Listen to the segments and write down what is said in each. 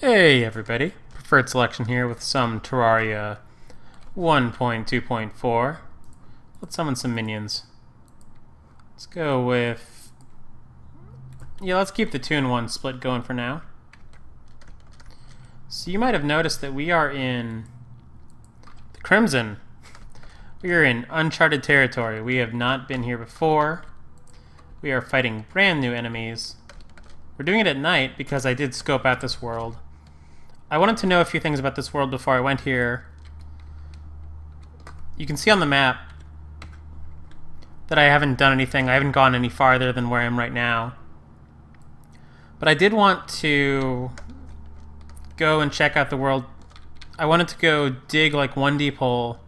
Hey everybody, preferred selection here with some Terraria 1.2.4. Let's summon some minions. Let's go with... let's keep the 2-in-1 split going for now. So you might have noticed that we are in the Crimson. We are in uncharted territory. We have not been here before. We are fighting brand new enemies. We're doing it at night because I did scope out this world. I wanted to know a few things about this world before I went here. You can see on the map that I haven't done anything. I haven't gone any farther than where I am right now. But I did want to go and check out the world. I wanted to go dig like one deep hole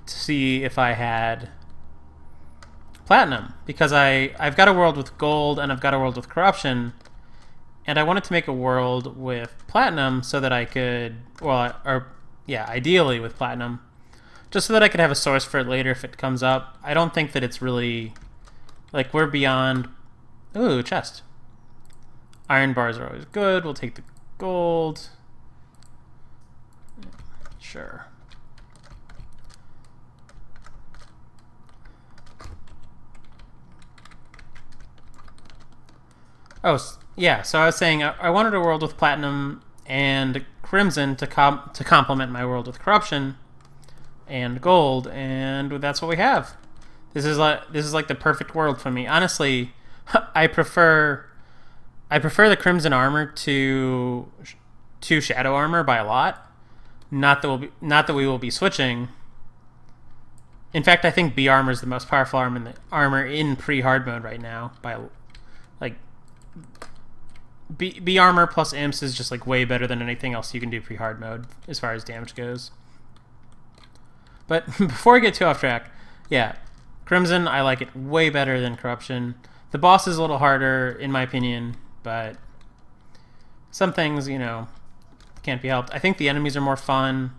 to see if I had platinum. Because I've got a world with gold and I've got a world with corruption. And I wanted to make a world with platinum so that I could, ideally with platinum, just so that I could have a source for it later if it comes up. I don't think that it's really, like, we're beyond, ooh, chest. Iron bars are always good. We'll take the gold. Sure. Oh, yeah, so I was saying I wanted a world with platinum and crimson to complement my world with corruption and gold, and that's what we have. This is like the perfect world for me. Honestly, I prefer the crimson armor to shadow armor by a lot. Not that we will be switching. In fact, I think B armor is the most powerful armor in pre-hard mode right now by like. B armor plus imps is just like way better than anything else you can do pre-hard mode as far as damage goes. But before I get too off track, yeah, Crimson, I like it way better than Corruption. The boss is a little harder in my opinion, but some things, can't be helped. I think the enemies are more fun.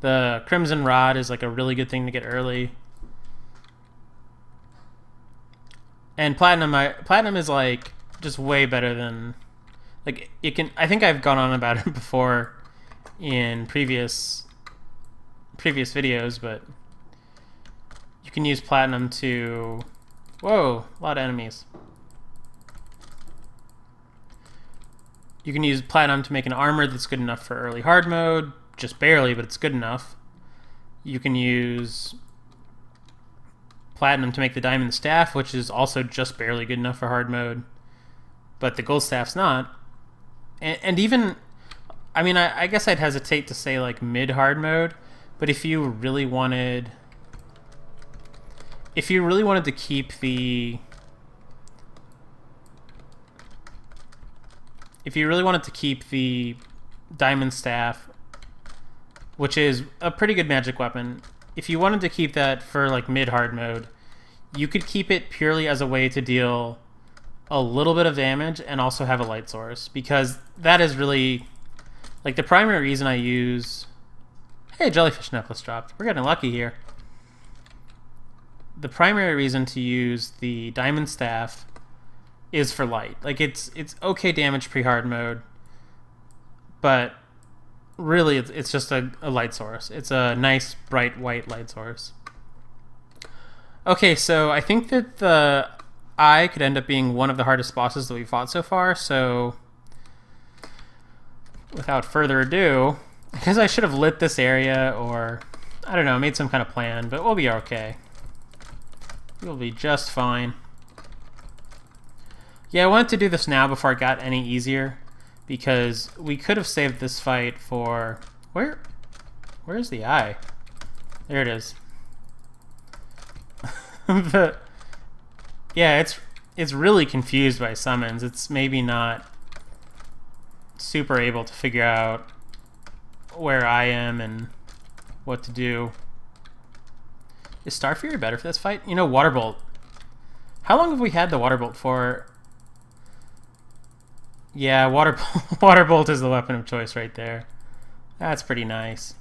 The Crimson Rod is like a really good thing to get early. And Platinum is like just way better than, like, it can. I think I've gone on about it before in previous videos, but you can use platinum to, whoa, a lot of enemies. You can use platinum to make an armor that's good enough for early hard mode, just barely, but it's good enough. You can use platinum to make the diamond staff, which is also just barely good enough for hard mode, but the gold staff's not. And even, I mean, I guess I'd hesitate to say like mid-hard mode, but if you really wanted to keep the diamond staff, which is a pretty good magic weapon, if you wanted to keep that for like mid-hard mode, you could keep it purely as a way to deal a little bit of damage and also have a light source, because that is really like the primary reason I use. Hey, jellyfish necklace dropped. We're getting lucky here. The primary reason to use the diamond staff is for light. Like, it's okay damage pre-hard mode, but really it's just a light source. It's a nice bright white light source. Okay, so I think that the Eye could end up being one of the hardest bosses that we've fought so far, so without further ado, because I should have lit this area, or I don't know, made some kind of plan, but we'll be okay. We'll be just fine. Yeah, I wanted to do this now before it got any easier, because we could have saved this fight for... Where's the Eye? There it is. But yeah, it's really confused by summons. It's maybe not super able to figure out where I am and what to do. Is Starfury better for this fight? Water Bolt. How long have we had the Water Bolt for? Yeah, Water Bolt is the weapon of choice right there. That's pretty nice.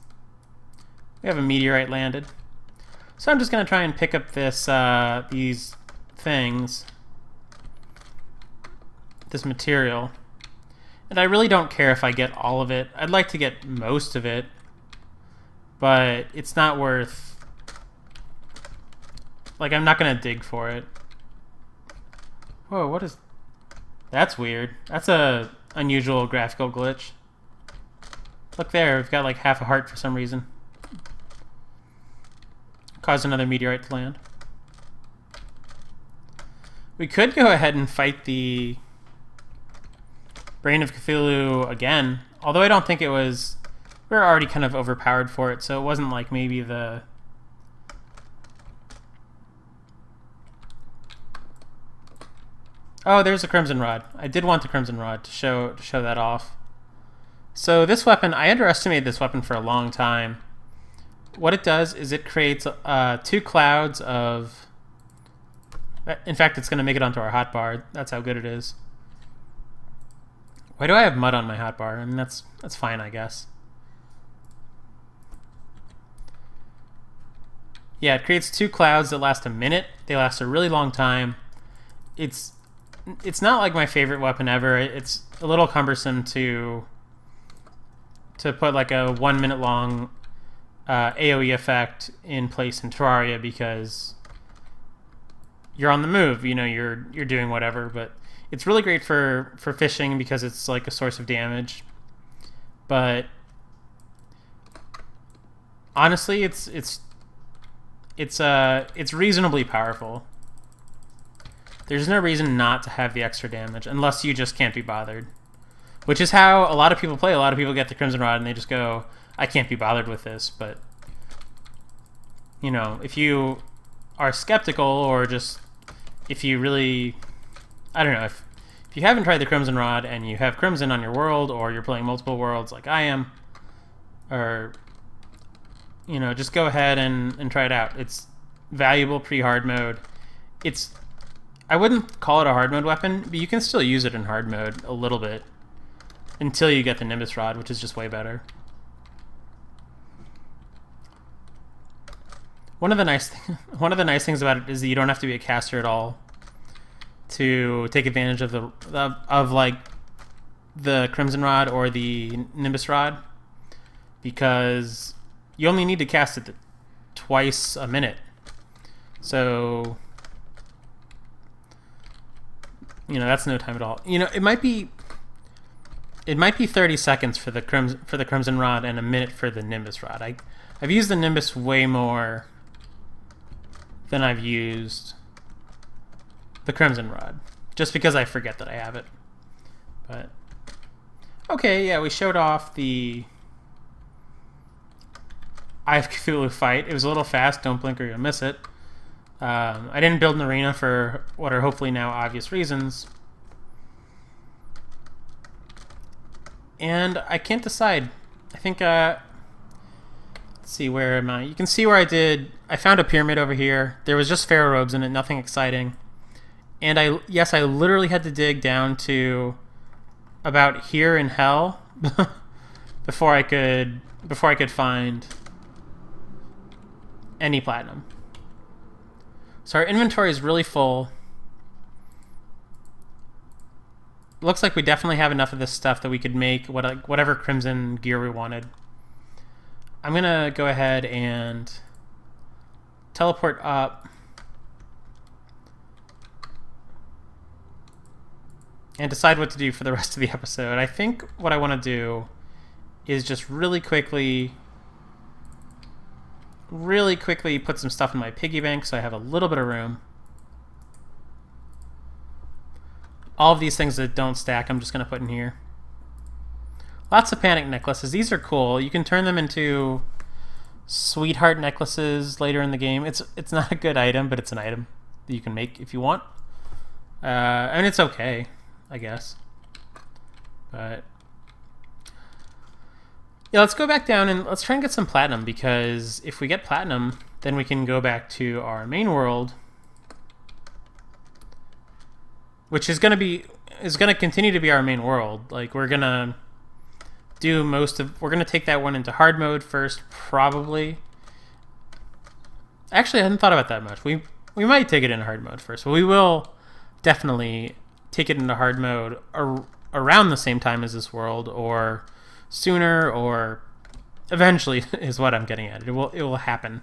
We have a meteorite landed. So I'm just going to try and pick up these things, this material, And I really don't care if I get all of it. I'd like to get most of it, but it's not worth... Like, I'm not going to dig for it. Whoa, what is... That's weird. That's a unusual graphical glitch. Look there, we've got like half a heart for some reason. Caused another meteorite to land. We could go ahead and fight the Brain of Cthulhu again, although I don't think it was... We were already kind of overpowered for it, so it wasn't like maybe the... Oh, there's a Crimson Rod. I did want the Crimson Rod to show that off. So this weapon, I underestimated this weapon for a long time. What it does is it creates 2 clouds of... In fact, it's going to make it onto our hotbar. That's how good it is. Why do I have mud on my hotbar? I mean, that's fine, I guess. Yeah, it creates 2 clouds that last a minute. They last a really long time. It's not like my favorite weapon ever. It's a little cumbersome to put like a 1 minute long AoE effect in place in Terraria because you're on the move, you know, you're doing whatever, but it's really great for fishing because it's like a source of damage. But honestly, it's reasonably powerful. There's no reason not to have the extra damage unless you just can't be bothered. Which is how a lot of people play. A lot of people get the Crimson Rod and they just go, I can't be bothered with this. But, you know, if you are skeptical or just, if you really, I don't know, if you haven't tried the Crimson Rod and you have Crimson on your world or you're playing multiple worlds like I am, or, you know, just go ahead and try it out. It's valuable pre-hard mode. I wouldn't call it a hard mode weapon, but you can still use it in hard mode a little bit until you get the Nimbus Rod, which is just way better. One of the nice things about it is that you don't have to be a caster at all to take advantage of like the Crimson Rod or the Nimbus Rod, because you only need to cast it twice a minute. So, you know, that's no time at all. You know, it might be 30 seconds for the Crimson Rod and a minute for the Nimbus Rod. I've used the Nimbus way more than I've used the Crimson Rod, just because I forget that I have it. But okay, yeah, we showed off the Eye of Cthulhu fight. It was a little fast. Don't blink or you'll miss it. I didn't build an arena for what are hopefully now obvious reasons. And I can't decide. I think, let's see, where am I? You can see where I found a pyramid over here. There was just pharaoh robes in it, nothing exciting. And I literally had to dig down to about here in hell before I could find any platinum. So our inventory is really full. Looks like we definitely have enough of this stuff that we could make whatever crimson gear we wanted. I'm gonna go ahead and teleport up and decide what to do for the rest of the episode. I think what I want to do is just really quickly put some stuff in my piggy bank so I have a little bit of room. All of these things that don't stack, I'm just going to put in here. Lots of panic necklaces. These are cool. You can turn them into sweetheart necklaces later in the game. It's not a good item, but it's an item that you can make if you want. I mean, it's okay, I guess. But yeah, let's go back down and let's try and get some platinum, because if we get platinum, then we can go back to our main world, which is going to continue to be our main world. Like, we're going to take that one into hard mode first, probably. Actually, I hadn't thought about that much. We might take it into hard mode first, but we will definitely take it into hard mode around the same time as this world, or sooner, or eventually is what I'm getting at. It will happen.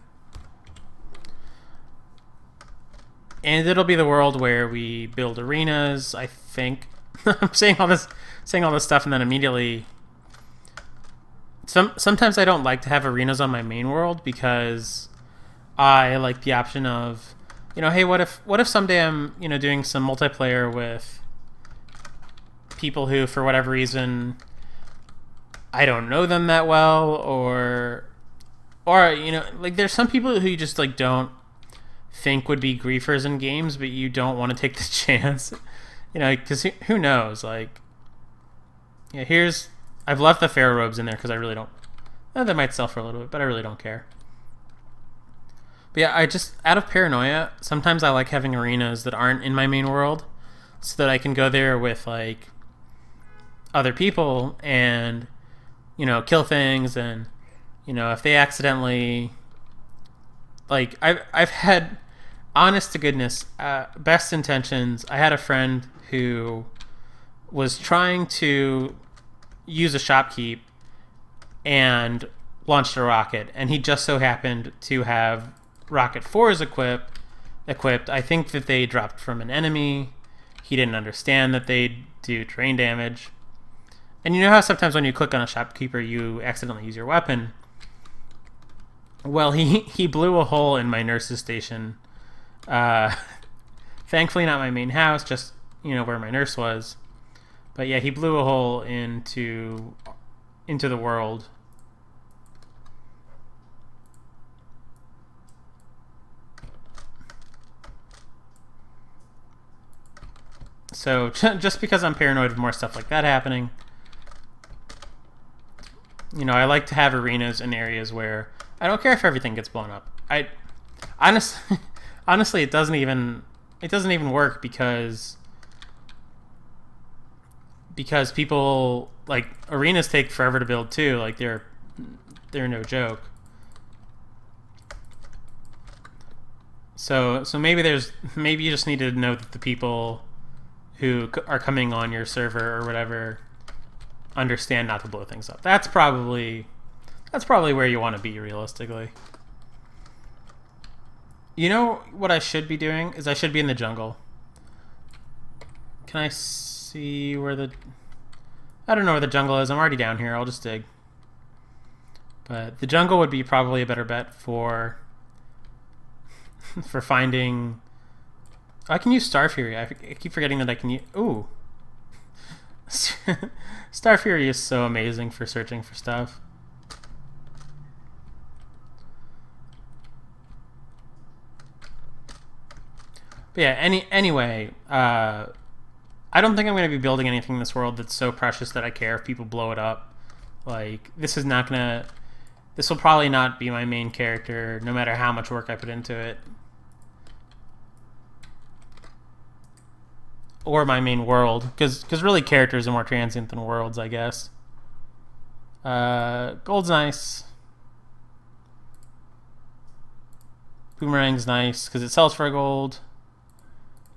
And it'll be the world where we build arenas, I think. I'm saying all this stuff, and then immediately sometimes I don't like to have arenas on my main world, because I like the option of, hey, what if someday I'm, doing some multiplayer with people who, for whatever reason, I don't know them that well, or like there's some people who you just like don't think would be griefers in games, but you don't want to take the chance, because who knows, like, I've left the Pharaoh robes in there because I really don't, they might sell for a little bit, but I really don't care. But yeah, I just, out of paranoia, sometimes I like having arenas that aren't in my main world, so that I can go there with like other people and, kill things, and, if they accidentally, like, I've had, honest to goodness, best intentions. I had a friend who was trying to use a shopkeep and launched a rocket, and he just so happened to have Rocket 4s equipped. I think that they dropped from an enemy. He didn't understand that they do terrain damage. And you know how sometimes when you click on a shopkeeper, you accidentally use your weapon? Well, he blew a hole in my nurse's station. Thankfully not my main house, just, where my nurse was. But yeah, he blew a hole into the world. So just because I'm paranoid of more stuff like that happening, I like to have arenas in areas where I don't care if everything gets blown up. I honestly, it doesn't even work, because people, like, arenas take forever to build too. Like, they're no joke. So maybe you just need to know that the people who are coming on your server or whatever understand not to blow things up. That's probably where you want to be, realistically. What I should be doing is I should be in the jungle. Can I see where I don't know where the jungle is. I'm already down here. I'll just dig. But the jungle would be probably a better bet for finding. I can use Star Fury. I keep forgetting that I can use. Ooh. Star Fury is so amazing for searching for stuff. But yeah, anyway, I don't think I'm going to be building anything in this world that's so precious that I care if people blow it up. Like, this will probably not be my main character, no matter how much work I put into it. Or my main world, because really characters are more transient than worlds, I guess. Gold's nice. Boomerang's nice, because it sells for gold.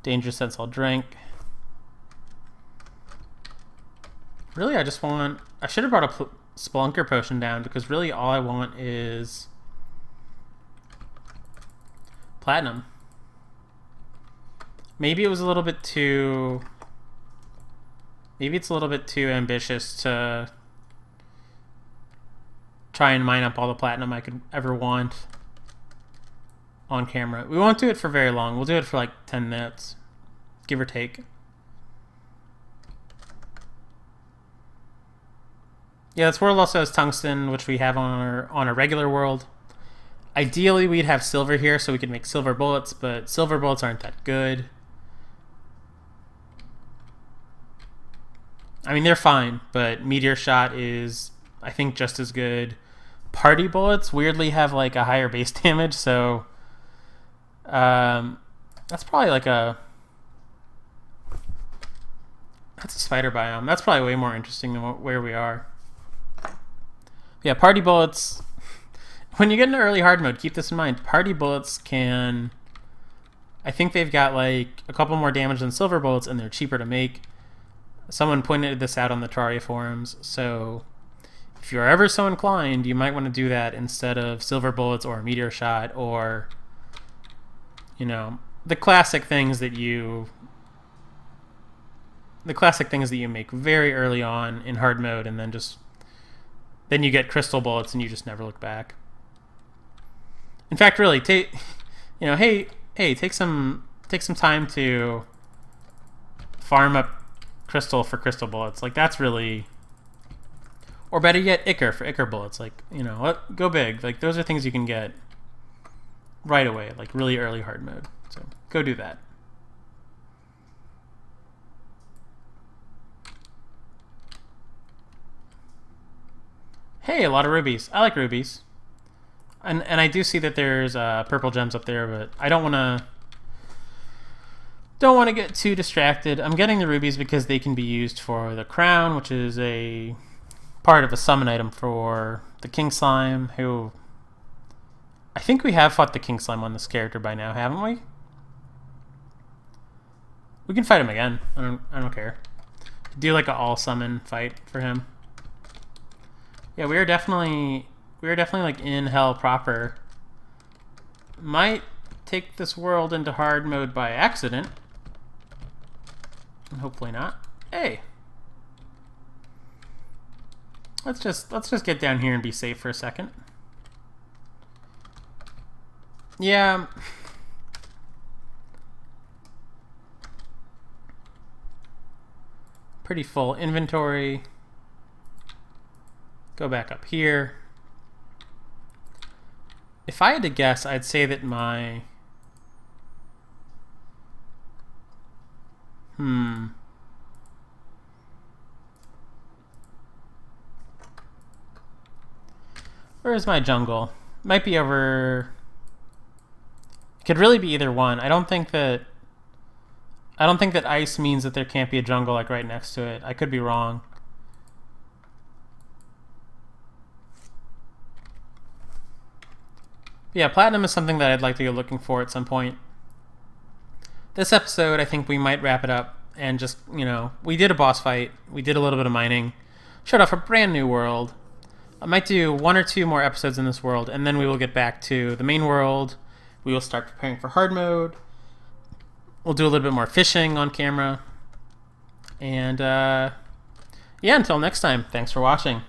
Dangerous sense I'll drink. Really, I should have brought a Spelunker potion down, because really all I want is platinum. Maybe it's a little bit too ambitious to try and mine up all the platinum I could ever want on camera. We won't do it for very long. We'll do it for like 10 minutes, give or take. Yeah, this world also has tungsten, which we have on our regular world. Ideally, we'd have silver here so we could make silver bullets, but silver bullets aren't that good. I mean, they're fine, but meteor shot is, I think, just as good. Party bullets weirdly have like a higher base damage, so that's probably like that's a spider biome. That's probably way more interesting than where we are. Yeah, party bullets. When you get into early hard mode, keep this in mind. Party bullets can, I think they've got like a couple more damage than silver bullets, and they're cheaper to make. Someone pointed this out on the Terraria forums, so if you're ever so inclined, you might want to do that instead of silver bullets or a meteor shot or, you know, the classic things that you make very early on in hard mode, and then you get crystal bullets and you just never look back. In fact, really, take some time to farm up crystal for crystal bullets. Like, that's really, or better yet, ichor for ichor bullets. Like, go big. Like, those are things you can get right away, like really early hard mode. So go do that. Hey, a lot of rubies. I like rubies. And I do see that there's purple gems up there, but I don't want to get too distracted. I'm getting the rubies because they can be used for the crown, which is a part of a summon item for the King Slime, who I think we have fought the King Slime on this character by now, haven't we? We can fight him again. I don't care. Do like an all summon fight for him. Yeah, we are definitely like in hell proper. Might take this world into hard mode by accident. Hopefully not. Hey. Let's just get down here and be safe for a second. Yeah. Pretty full inventory. Go back up here. If I had to guess, I'd say that my... Where is my jungle? Might be over... Could really be either one. I don't think that ice means that there can't be a jungle like right next to it. I could be wrong. Yeah, platinum is something that I'd like to go looking for at some point. This episode, I think we might wrap it up and just, we did a boss fight. We did a little bit of mining. Showed off a brand new world. I might do 1 or 2 more episodes in this world, and then we will get back to the main world. We will start preparing for hard mode. We'll do a little bit more fishing on camera. And, yeah, until next time, thanks for watching.